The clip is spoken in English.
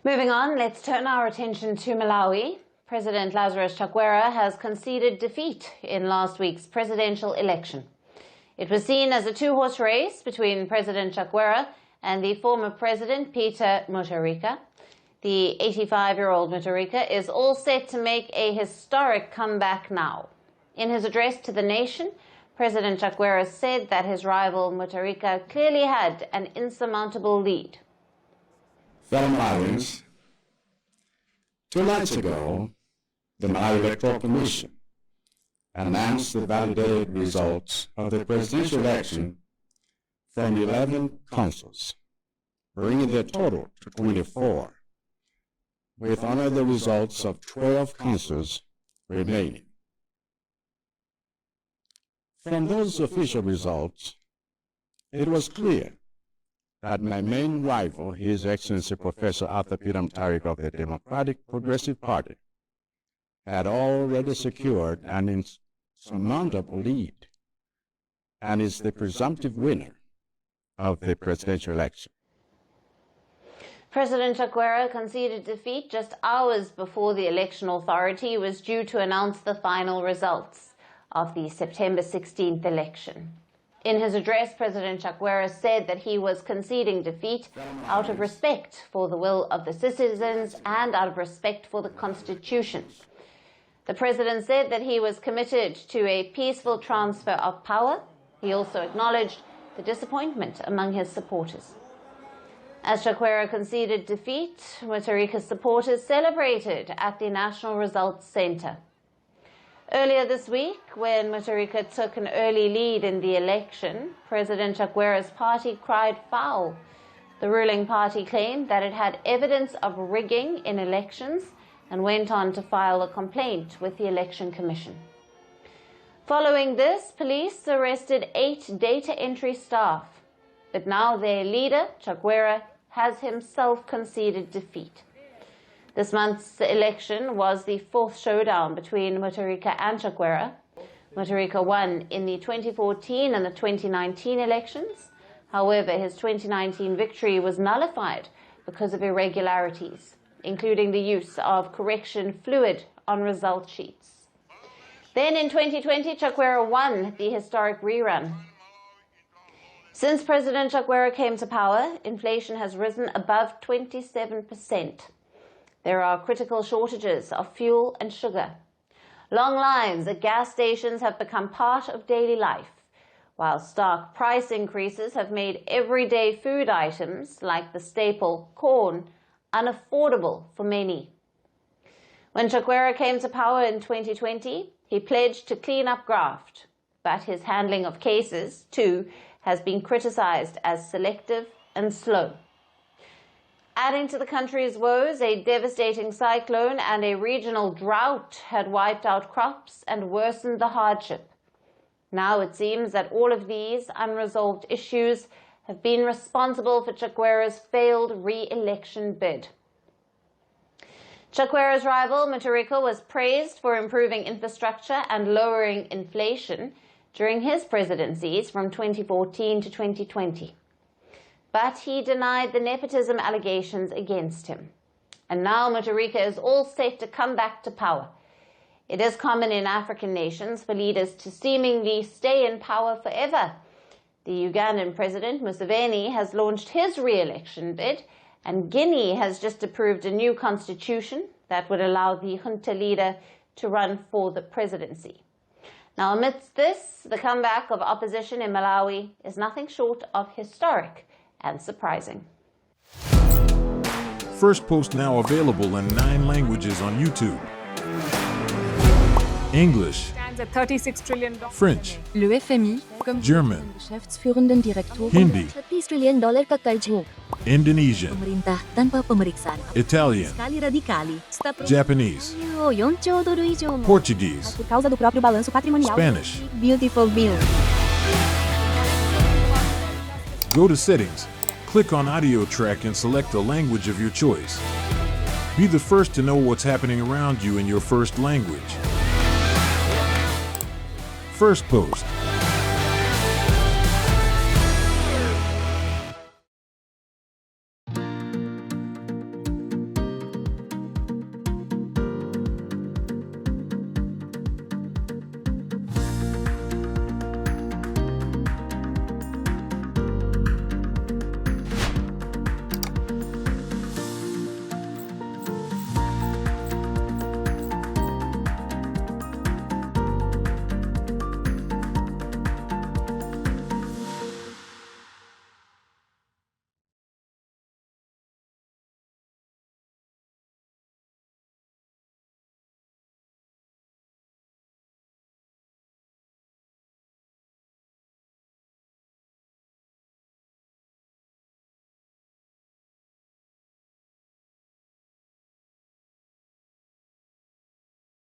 Moving on, let's turn our attention to Malawi. President Lazarus Chakwera has conceded defeat in last week's presidential election. It was seen as a two-horse race between President Chakwera and the former President Peter Mutharika. The 85-year-old Mutharika is all set to make a historic comeback now. In his address to the nation, President Chakwera said that his rival Mutharika clearly had an insurmountable lead. Fellow Malawians, 2 nights ago, the Malawi Electoral Commission announced the validated results of the presidential election from 11 councils, bringing the total to 24, with only the results of 12 councils remaining. From those official results, it was clear that my main rival, His Excellency Professor Peter Mutharika of the Democratic Progressive Party, had already secured an insurmountable lead and is the presumptive winner of the presidential election. President Chakwera conceded defeat just hours before the election authority was due to announce the final results of the September 16th election. In his address, President Chakwera said that he was conceding defeat out of respect for the will of the citizens and out of respect for the Constitution. The President said that he was committed to a peaceful transfer of power. He also acknowledged the disappointment among his supporters. As Chakwera conceded defeat, Mutharika's supporters celebrated at the National Results Centre. Earlier this week, when Mutharika took an early lead in the election, President Chakwera's party cried foul. The ruling party claimed that it had evidence of rigging in elections and went on to file a complaint with the Election Commission. Following this, police arrested 8 data entry staff, but now their leader, Chakwera, has himself conceded defeat. This month's election was the 4th showdown between Mutharika and Chakwera. Mutharika won in the 2014 and the 2019 elections. However, his 2019 victory was nullified because of irregularities, including the use of correction fluid on result sheets. Then in 2020, Chakwera won the historic rerun. Since President Chakwera came to power, inflation has risen above 27%. There are critical shortages of fuel and sugar. Long lines at gas stations have become part of daily life, while stark price increases have made everyday food items, like the staple corn, unaffordable for many. When Chakwera came to power in 2020, he pledged to clean up graft, but his handling of cases, too, has been criticized as selective and slow. Adding to the country's woes, a devastating cyclone and a regional drought had wiped out crops and worsened the hardship. Now it seems that all of these unresolved issues have been responsible for Chakwera's failed re-election bid. Chakwera's rival, Mutharika, was praised for improving infrastructure and lowering inflation during his presidencies from 2014 to 2020. But he denied the nepotism allegations against him. And now Mutharika is all set to come back to power. It is common in African nations for leaders to seemingly stay in power forever. The Ugandan President Museveni has launched his re-election bid, and Guinea has just approved a new constitution that would allow the junta leader to run for the presidency. Now, amidst this, the comeback of opposition in Malawi is nothing short of historic and surprising. Firstpost now available in 9 languages on YouTube. English, Stands at $36 trillion. French, Le FMI, comme German, Geschäftsführenden Direktor, Hindi, $30 trillion kakaidyo. Indonesian, Pemerintah tanpa pemeriksaan. Italian, Sekali radikali. Japanese, $4 Portuguese, por causa do próprio balanço patrimonial. Spanish. Beautiful bill. Go to Settings, click on Audio Track and select a language of your choice. Be the first to know what's happening around you in your first language. Firstpost.